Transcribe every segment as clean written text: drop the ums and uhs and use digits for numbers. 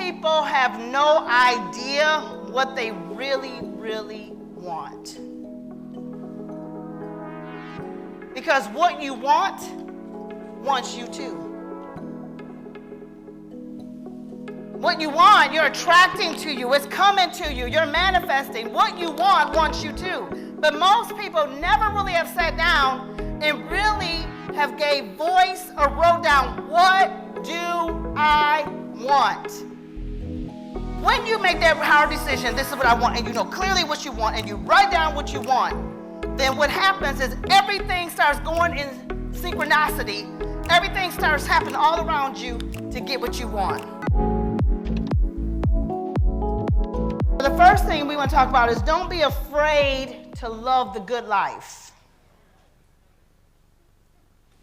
people have no idea what they really, really want. Because what you want wants you too. What you want, you're attracting to you. It's coming to you. You're manifesting. What you want wants you too. But most people never really have sat down and really have gave voice or wrote down, what do I want? When you make that hard decision, this is what I want, and you know clearly what you want, and you write down what you want, then what happens is everything starts going in synchronicity. Everything starts happening all around you to get what you want. The first thing we want to talk about is don't be afraid to love the good life.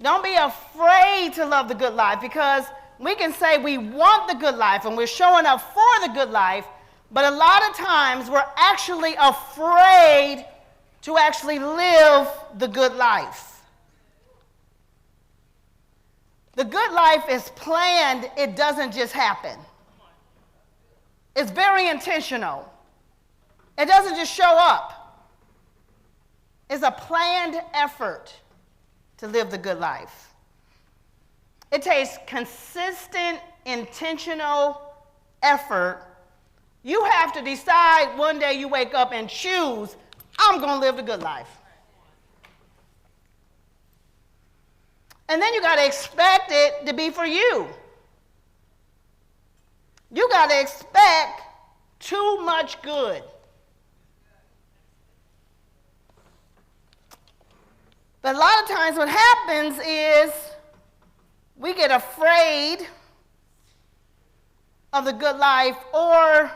Don't be afraid to love the good life, because we can say we want the good life and we're showing up for the good life, but a lot of times we're actually afraid to actually live the good life. The good life is planned, it doesn't just happen. It's very intentional. It doesn't just show up. It's a planned effort to live the good life. It takes consistent, intentional effort. You have to decide one day you wake up and choose, I'm going to live the good life. And then you got to expect it to be for you. You got to expect too much good. But a lot of times what happens is we get afraid of the good life, or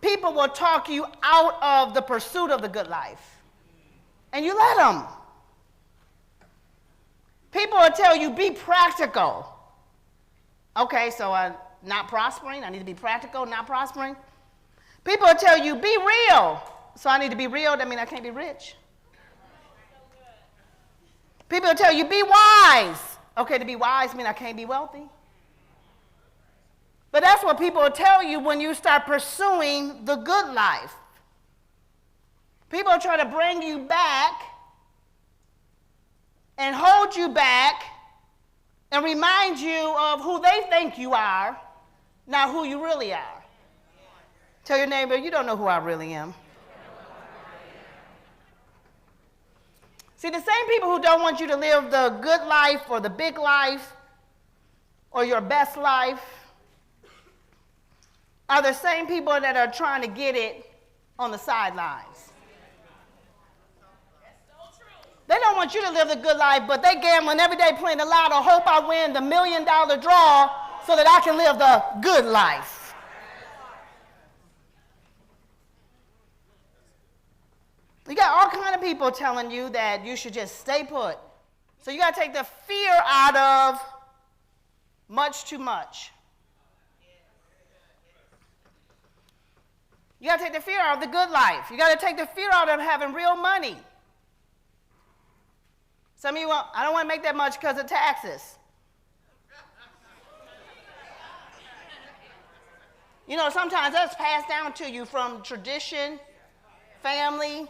people will talk you out of the pursuit of the good life. And you let them. People will tell you, be practical. Okay, so I'm not prospering. I need to be practical, not prospering. People will tell you, be real. So I need to be real. That means I can't be rich. People will tell you, be wise. Okay, to be wise means I can't be wealthy. But that's what people will tell you when you start pursuing the good life. People are trying to bring you back and hold you back and remind you of who they think you are, not who you really are. Tell your neighbor, you don't know who I really am. See, the same people who don't want you to live the good life or the big life or your best life are the same people that are trying to get it on the sidelines. They don't want you to live the good life, but they gambling every day playing the lotto, hope I win the $1 million draw so that I can live the good life. You got all kinds of people telling you that you should just stay put. So you got to take the fear out of much too much. You got to take the fear out of the good life. You got to take the fear out of having real money. Some of you, I don't want to make that much because of taxes. You know, sometimes that's passed down to you from tradition, family.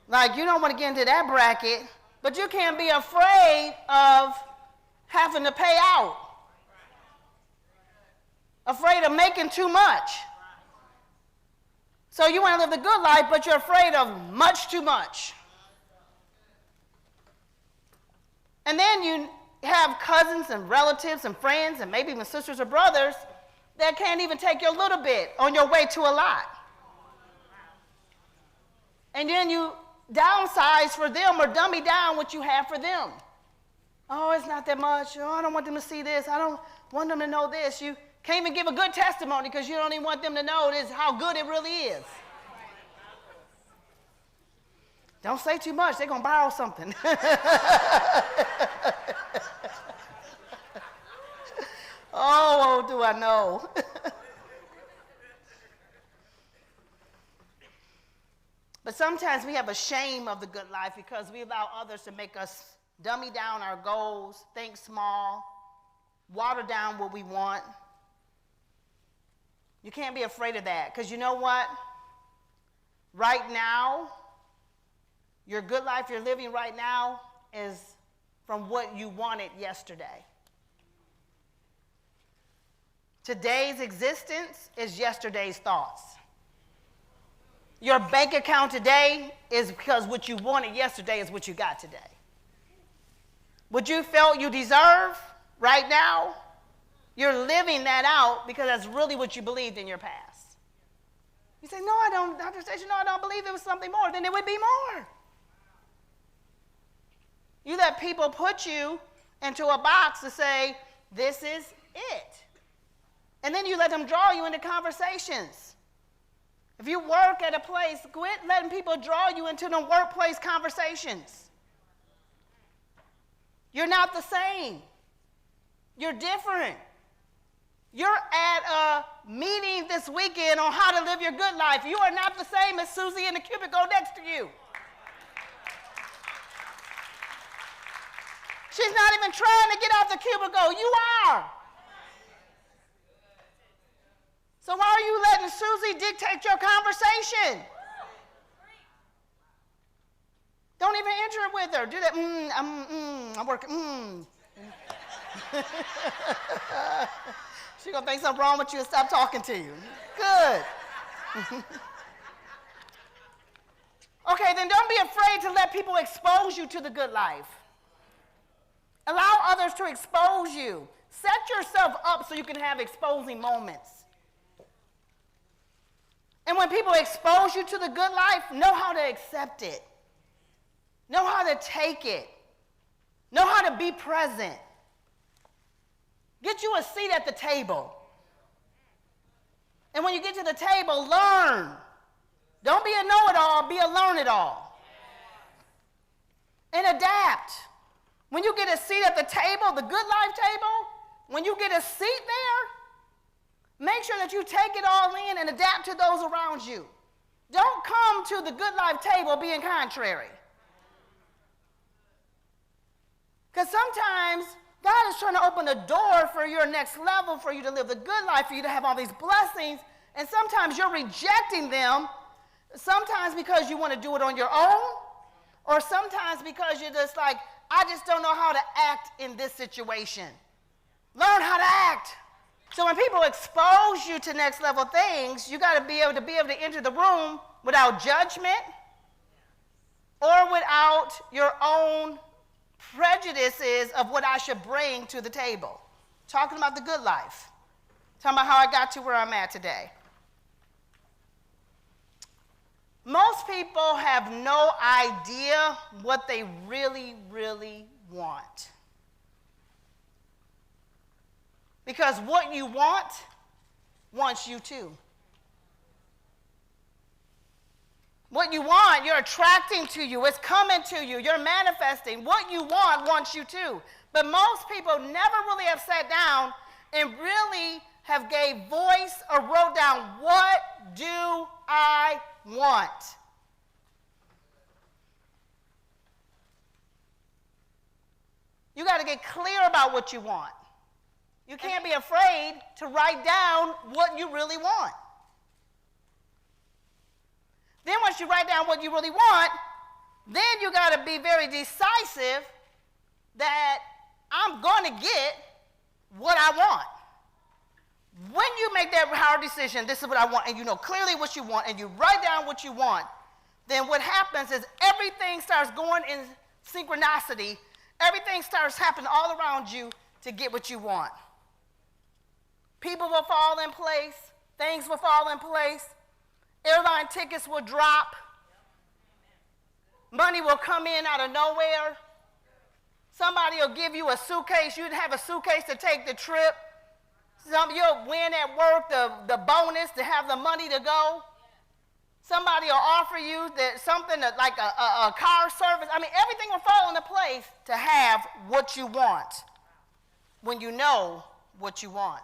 Like, you don't want to get into that bracket, but you can't be afraid of having to pay out. Afraid of making too much. So you want to live the good life, but you're afraid of much too much. And then you have cousins and relatives and friends and maybe even sisters or brothers that can't even take you a little bit on your way to a lot. And then you downsize for them or dummy down what you have for them. Oh, it's not that much. Oh, I don't want them to see this. I don't want them to know this. You can't even give a good testimony because you don't even want them to know this, how good it really is. Don't say too much. They're going to borrow something. Oh, do I know. But sometimes we have a shame of the good life because we allow others to make us dummy down our goals, think small, water down what we want. You can't be afraid of that, because you know what? Right now, your good life you're living right now is from what you wanted yesterday. Today's existence is yesterday's thoughts. Your bank account today is because what you wanted yesterday is what you got today. What you felt you deserve right now, you're living that out because that's really what you believed in your past. You say, no, I don't, Dr. Stacia, no, I don't believe there was something more. Then there would be more. You let people put you into a box to say, this is it. And then you let them draw you into conversations. If you work at a place, quit letting people draw you into the workplace conversations. You're not the same. You're different. You're at a meeting this weekend on how to live your good life. You are not the same as Susie in the cubicle next to you. She's not even trying to get out the cubicle. You are. So why are you letting Susie dictate your conversation? Don't even enter it with her. Do that. I'm working. She's going to think something wrong with you and stop talking to you. Good. Okay, then don't be afraid to let people expose you to the good life. Allow others to expose you. Set yourself up so you can have exposing moments. And when people expose you to the good life, know how to accept it. Know how to take it. Know how to be present. Get you a seat at the table. And when you get to the table, learn. Don't be a know-it-all, be a learn-it-all. And adapt. When you get a seat at the table, the good life table, when you get a seat there, make sure that you take it all in and adapt to those around you. Don't come to the good life table being contrary. Because sometimes God is trying to open a door for your next level, for you to live the good life, for you to have all these blessings, and sometimes you're rejecting them, sometimes because you want to do it on your own, or sometimes because you're just like, I just don't know how to act in this situation. Learn how to act. So when people expose you to next level things, you got to be able to enter the room without judgment or without your own prejudices of what I should bring to the table. Talking about the good life. Talking about how I got to where I'm at today. Most people have no idea what they really, really want. Because what you want wants you too. What you want, you're attracting to you. It's coming to you. You're manifesting. What you want wants you too. But most people never really have sat down and really have gave voice or wrote down, what do I want? You got to get clear about what you want. You can't be afraid to write down what you really want. Then once you write down what you really want, then you got to be very decisive that I'm going to get what I want. When you make that hard decision, this is what I want, and you know clearly what you want, and you write down what you want, then what happens is everything starts going in synchronicity. Everything starts happening all around you to get what you want. People will fall in place. Things will fall in place. Airline tickets will drop. Money will come in out of nowhere. Somebody will give you a suitcase. You'd have a suitcase to take the trip. You'll win at work the bonus to have the money to go. Somebody will offer you something like a car service. I mean, everything will fall into place to have what you want when you know what you want.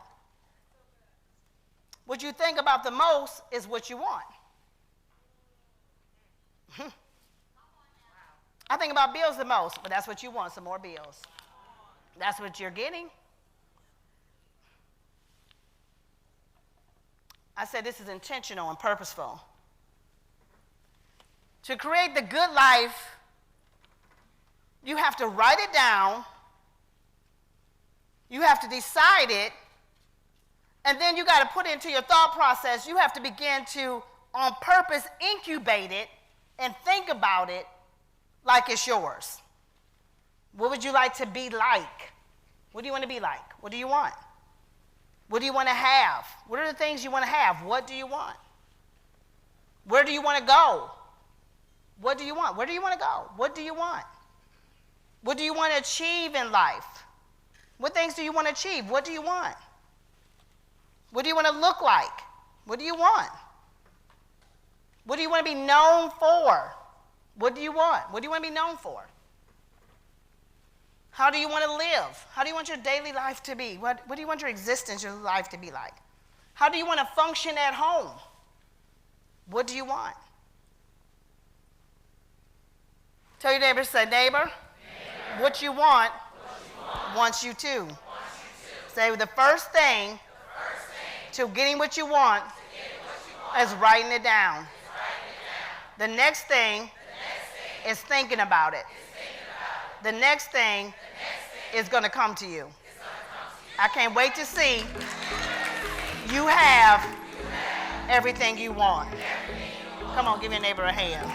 What you think about the most is what you want. I think about bills the most, but that's what you want, some more bills. That's what you're getting. I said this is intentional and purposeful. To create the good life, you have to write it down, you have to decide it, and then you got to put it into your thought process. You have to begin to, on purpose, incubate it and think about it like it's yours. What would you like to be like? What do you want to be like? What do you want? What do you want to have? What are the things you want to have? What do you want? Where do you want to go? What do you want? Where do you want to go? What do you want? What do you want to achieve in life? What things do you want to achieve? What do you want? What do you want to look like? What do you want? What do you want to be known for? What do you want? What do you want to be known for? How do you want to live? How do you want your daily life to be? What do you want your existence, your life to be like? How do you want to function at home? What do you want? Tell your neighbor, say, neighbor, what you want wants you to. Say the first thing to getting what you want is writing it down. The next thing is thinking about it. The next thing is going to come to you. I can't wait to see you have everything you want. Come on, give your neighbor a hand.